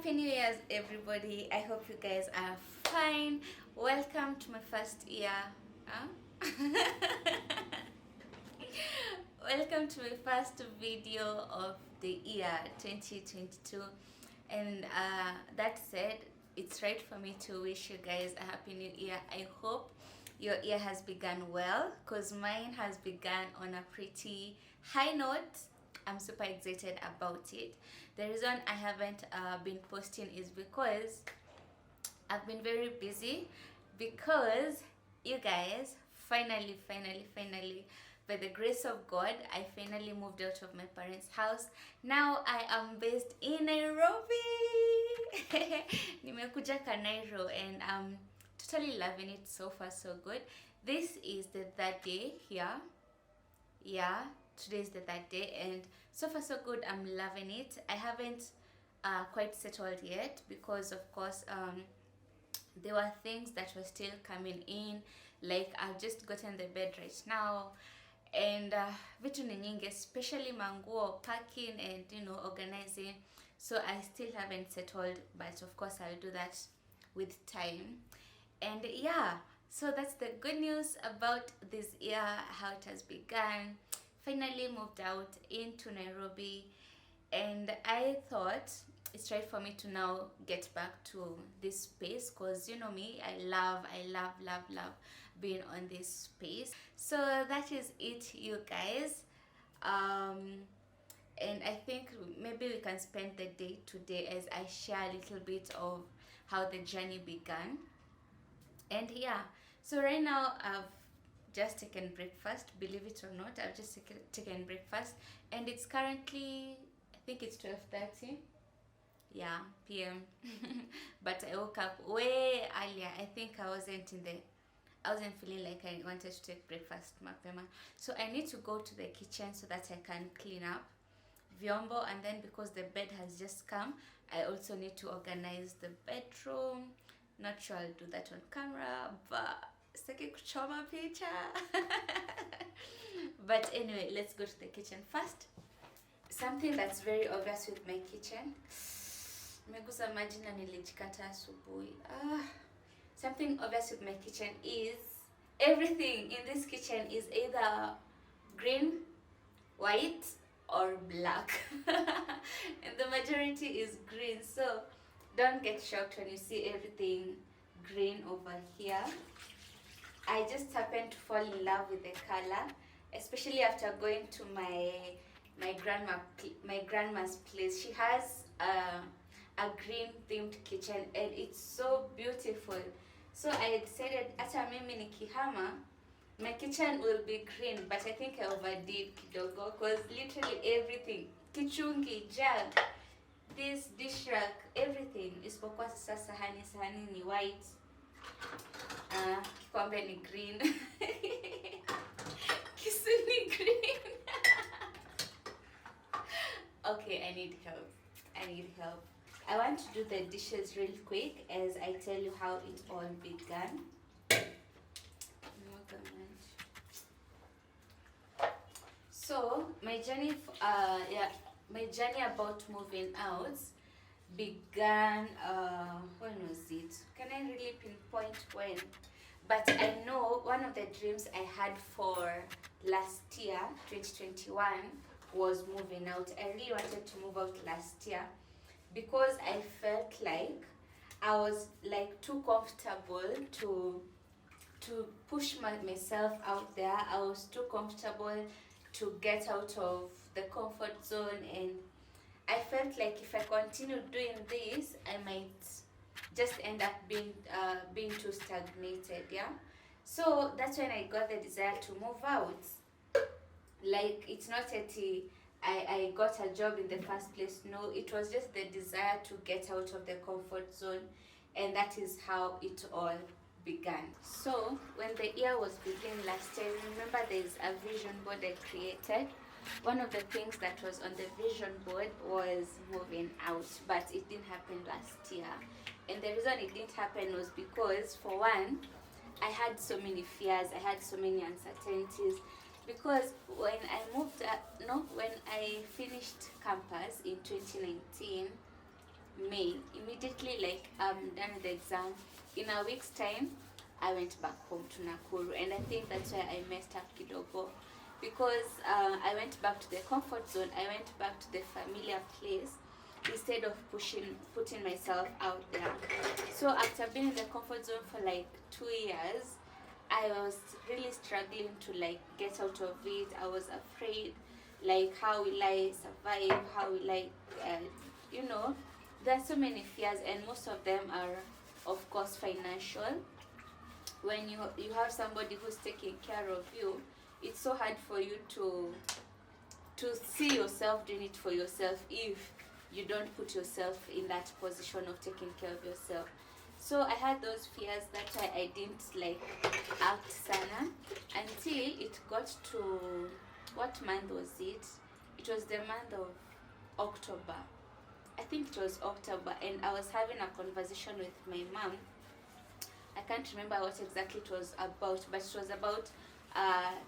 Happy New Year's, everybody. I hope you guys are fine. Welcome to my first year. Huh? Welcome to my first video of the year 2022. And that said, it's right for me to wish you guys a happy new year. I hope your year has begun well, because mine has begun on a pretty high note. I'm super excited about it. The reason I haven't been posting is because I've been very busy, because you guys, finally, by the grace of God, I finally moved out of my parents' house. Now I am based in Nairobi. Nimekuja Kanairo, and I'm totally loving it. So far so good. This is the third day here. Yeah, today is the third day, and so far so good. I'm loving it. I haven't quite settled yet, because of course there were things that were still coming in, like I've just gotten the bed right now, and vitu ni nyingi, especially manguo packing and organizing. So I still haven't settled, but of course I'll do that with time. And yeah, so that's the good news about this year, how it has begun. Finally moved out into Nairobi, and I thought it's right for me to now get back to this space, because you know me, I love being on this space. So that is it, you guys. And I think maybe we can spend the day today as I share a little bit of how the journey began. And yeah, so right now I've just taken breakfast. Believe it or not, I've just taken breakfast, and it's currently, I think it's 12:30. Yeah, p.m. But I woke up way earlier. I think I wasn't feeling like I wanted to take breakfast mapema. So I need to go to the kitchen so that I can clean up vyombo, and then because the bed has just come, I also need to organize the bedroom. Not sure I'll do that on camera, but sitaki kuchoma picha. But anyway, let's go to the kitchen first. Something that's very obvious with my kitchen, nimegusa maji na nilijikata asubuhi. Something obvious with my kitchen is everything in this kitchen is either green, white, or black. And the majority is green, so don't get shocked when you see everything green over here. I just happened to fall in love with the color, especially after going to my grandma's place. She has a green themed kitchen, and it's so beautiful. So I decided hata mimi nikihama, my kitchen will be green, but I think I overdid kidogo, because literally everything, kichungi, jug, this dish rack, everything, isipokuwa sasa sahani ni white, kikombe ni green, kisu ni green. Okay, I need help. I want to do the dishes real quick as I tell you how it all began. So my journey about moving out began, when was it? Can I really pinpoint when? But I know one of the dreams I had for last year, 2021, was moving out. I really wanted to move out last year, because I felt like I was like too comfortable to push myself out there. I was too comfortable to get out of the comfort zone, and I felt like if I continue doing this, I might just end up being too stagnated. Yeah, so that's when I got the desire to move out. Like, it's not that I got a job in the first place. No, it was just the desire to get out of the comfort zone, and that is how it all began. So when the year was beginning last year, remember there's a vision board I created. One of the things that was on the vision board was moving out, but it didn't happen last year. And the reason it didn't happen was because, for one, I had so many fears, I had so many uncertainties, because when I finished campus in 2019, May, in immediately, like, I'm done with the exam, in a week's time, I went back home to Nakuru, and I think that's why I messed up kidogo, because I went back to the comfort zone. I went back to the familiar place instead of putting myself out there. So after being in the comfort zone for like 2 years, I was really struggling to like get out of it. I was afraid, like, how will I survive? How will I, you know, there are so many fears, and most of them are, of course, financial. When you have somebody who's taking care of you, it's so hard for you to see yourself doing it for yourself if you don't put yourself in that position of taking care of yourself. So I had those fears. That's why I didn't like act sana until it got to, what month was it? It was the month of October. I think it was October, and I was having a conversation with my mom. I can't remember what exactly it was about, but it was about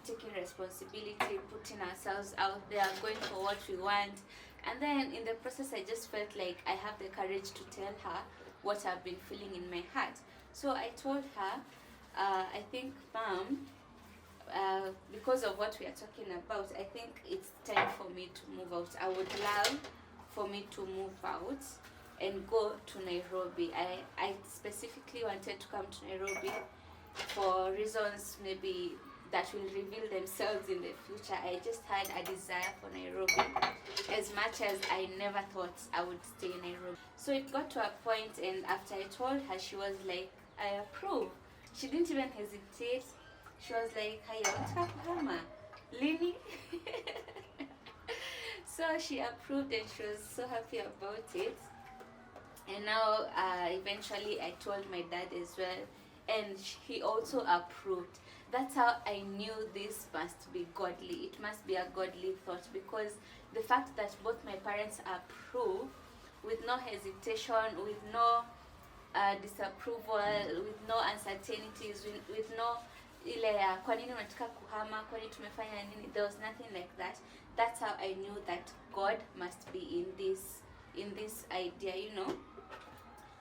taking responsibility, putting ourselves out there, going for what we want. And then in the process, I just felt like I have the courage to tell her what I've been feeling in my heart. So I told her, I think, Mom, because of what we are talking about, I think it's time for me to move out. I would love for me to move out and go to Nairobi. I specifically wanted to come to Nairobi for reasons maybe that will reveal themselves in the future. I just had a desire for Nairobi as much as I never thought I would stay in Nairobi. So it got to a point, and after I told her, she was like, I approve. She didn't even hesitate. She was like, haya wataka kuhama lini? So she approved, and she was so happy about it. And now eventually I told my dad as well, and he also approved. That's how I knew this must be godly. It must be a godly thought, because the fact that both my parents approve with no hesitation, with no disapproval, with no uncertainties, with no ile ya kwa nini unataka kuhama, kwa nini tumefanya nini, there was nothing like that. That's how I knew that God must be in this idea, you know.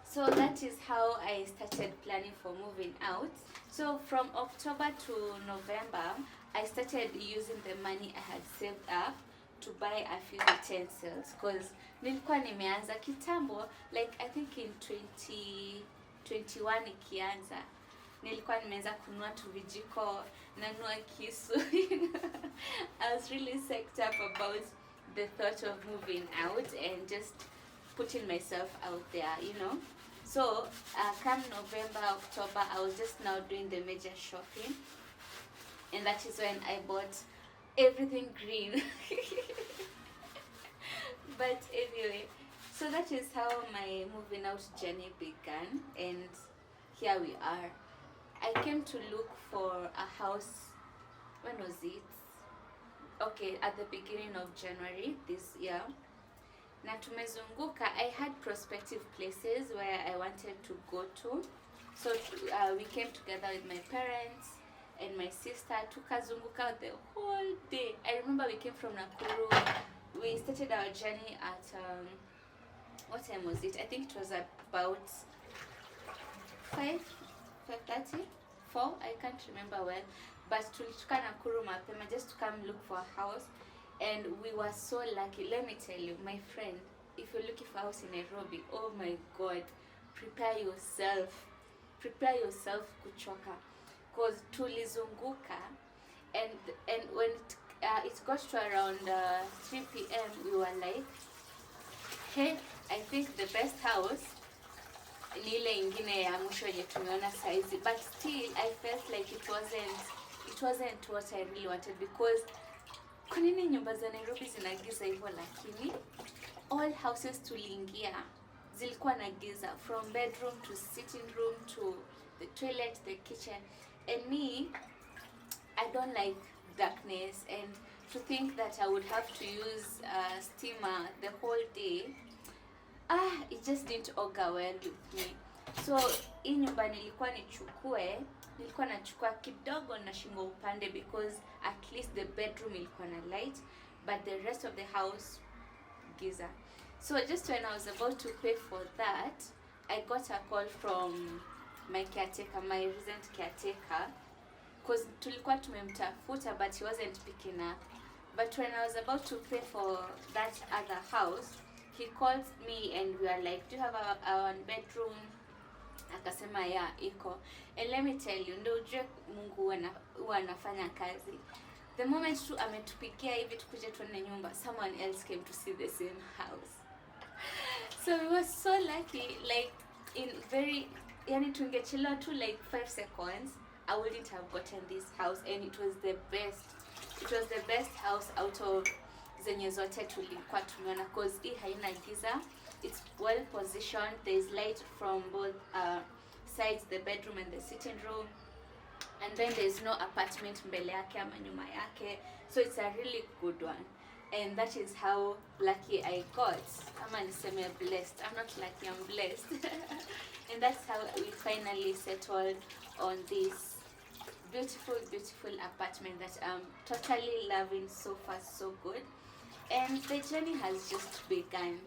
So that is how I started planning for moving out. So from October to November, I started using the money I had saved up to buy a few utensils, because nilikuwa nimeanza kitambo, like I think in 2021 ikianza, nilikuwa nimeanza kununua tu vijiko, nanunua kisu. I was really psyched up about the thought of moving out and just putting myself out there, you know. So come November, October, I was just now doing the major shopping, and that is when I bought everything green. But anyway, so that is how my moving out journey began, and here we are. I came to look for a house, when was it? Okay, at the beginning of January this year. Na tumezunguka. I had prospective places where I wanted to go to. So we came together with my parents and my sister. Tukazunguka the whole day. I remember we came from Nakuru. We started our journey at, what time was it? I think it was about 5:30, 4, I can't remember well. But tulitoka Nakuru mapema just to come look for a house. And we were so lucky. Let me tell you, my friend, if you're looking for a house in Nairobi, oh my God, prepare yourself. Prepare yourself kuchoka. Because tulizunguka, and when it got to around 3 p.m, we were like, hey, I think the best house ni ile ingine ya mwisho yenye tumeona saizi. But still, I felt like it wasn't what I really wanted, because kwa nini nyumba za Nairobi zinagiza hivyo? Lakini all houses tuliingia zilikuwa na giza, from bedroom to sitting room to the toilet, the kitchen. And me, I don't like darkness, and to think that I would have to use steamer the whole day, it just didn't augur well with me. So hii nyumba nilikuwa nachukua kidogo na shingo upande, because at least the bedroom ilikuwa na light, but the rest of the house giza. So just when I was about to pay for that, I got a call from my caretaker, my recent caretaker, because tulikuwa tumemtafuta but he wasn't picking up. But when I was about to pay for that other house, he called me and we were like, do you have a one bedroom? Akasema ya iko. And let me tell you, ndio ujue Mungu huwa anafanya kazi. The moment tu ametupigia hivi tukuje tuone nyumba, someone else came to see the same house. So we were so lucky, like in very, yani tungechelewa tu like 5 seconds, I wouldn't have gotten this house, and it was the best. It was the best house out of zenye zote tulikuwa tumeona, because hii haina giza. It's well positioned. There's light from both sides, the bedroom and the sitting room. And then there's no apartment mbele yake ama nyuma yake. So it's a really good one. And that is how lucky I got. Ama niseme blessed. I'm not lucky, I'm blessed. And that's how we finally settled on this beautiful, beautiful apartment that I'm totally loving so far, so good. And the journey has just begun.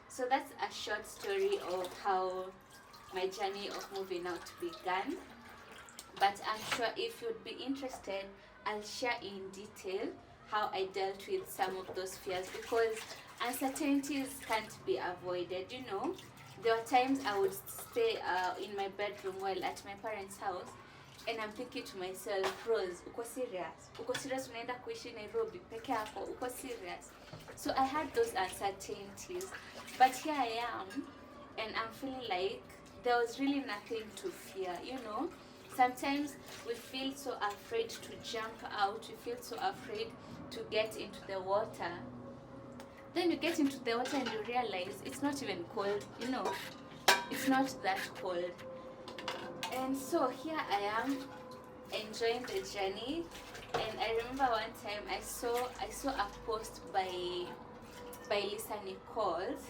So that's a short story of how my journey of moving out began. But I'm sure if you'd be interested, I'll share in detail how I dealt with some of those fears, because uncertainties can't be avoided, you know. There were times I would stay in my bedroom while at my parents' house, and I'm thinking to myself, Rose, uko serious? Uko serious unaenda kuishi Nairobi peke yako? Uko serious? So I had those uncertainties, but here I am, and I'm feeling like there was really nothing to fear, you know. Sometimes we feel so afraid to jump out, we feel so afraid to get into the water. Then you get into the water and you realize it's not even cold, you know. It's not that cold. And so here I am, enjoying the journey. And I remember one time I saw a post by Lisa Nichols.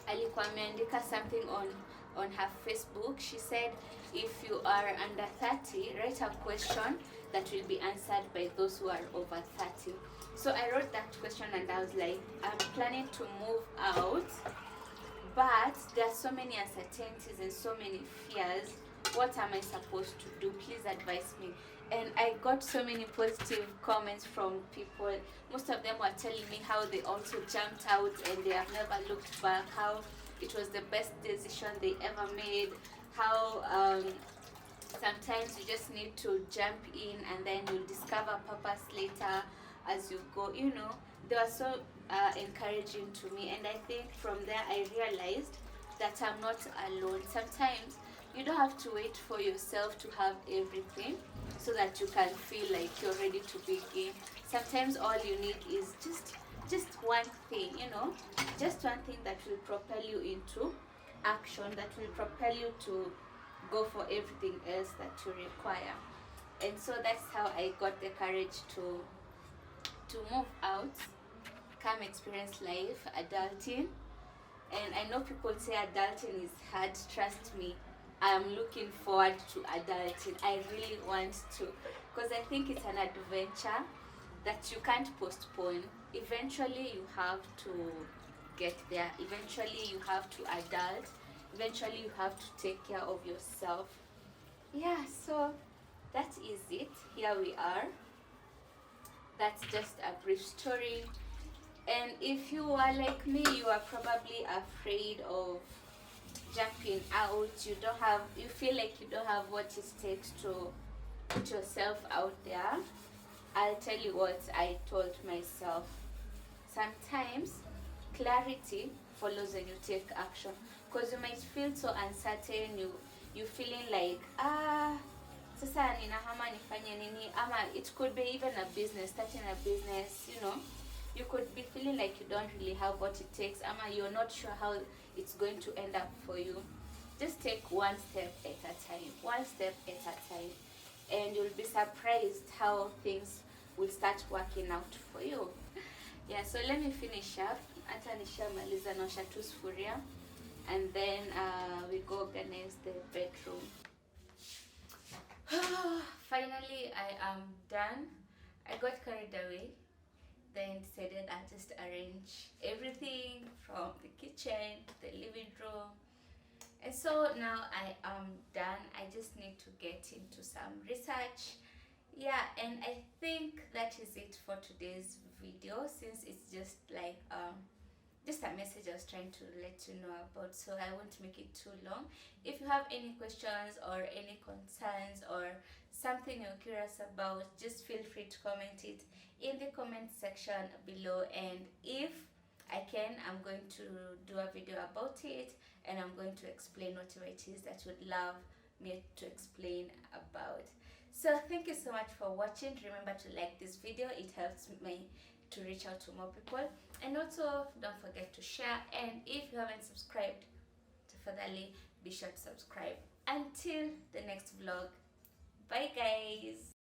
Alikuwa ameandika something on her Facebook. She said, if you are under 30, write a question that will be answered by those who are over 30. So I wrote that question and I was like, I'm planning to move out, but there are so many uncertainties and so many fears. What am I supposed to do? Please advise me. And I got so many positive comments from people. Most of them were telling me how they also jumped out and they have never looked back, how it was the best decision they ever made, how sometimes you just need to jump in and then you'll discover purpose later as you go, you know. They were so encouraging to me, and I think from there I realized that I'm not alone. Sometimes you don't have to wait for yourself to have everything so that you can feel like you're ready to begin. Sometimes all you need is just one thing, you know, just one thing that will propel you into action, that will propel you to go for everything else that you require. And so that's how I got the courage to move out, come experience life, adulting. And I know people say adulting is hard. Trust me, I'm looking forward to adulting. I really want to, because I think it's an adventure that you can't postpone. Eventually you have to get there. Eventually you have to adult. Eventually you have to take care of yourself. Yeah, so that is it. Here we are. That's just a brief story. And if you are like me, you are probably afraid of jumping out. You feel like you don't have what it takes to put yourself out there. I'll tell you what I told myself. Sometimes clarity follows when you take action. Because you might feel so uncertain, you feeling like, sasa ninahama nifanye nini, ama it could be even a business, starting a business, you know. You could be feeling like you don't really have what it takes, ama you're not sure how it's going to end up for you. Just take one step at a time, and you'll be surprised how things will start working out for you. Yeah, so let me finish up. Hata nishamaliza naosha tu sufuria, and then we go organize the bedroom. Finally, I am done. I got carried away, then decided I'll just arrange everything from the kitchen to the living room And so now I am done. I just need to get into some research. Yeah, and I think that is it for today's video, since it's just a message I was trying to let you know about, so I won't make it too long. If you have any questions or any concerns or something you're curious about, just feel free to comment it in the comment section below, and if I can, I'm going to do a video about it, and I'm going to explain whatever it is that you would love me to explain about. So thank you so much for watching. Remember to like this video, it helps me to reach out to more people, and also don't forget to share, and if you haven't subscribed, definitely be sure to subscribe. Until the next vlog, bye guys.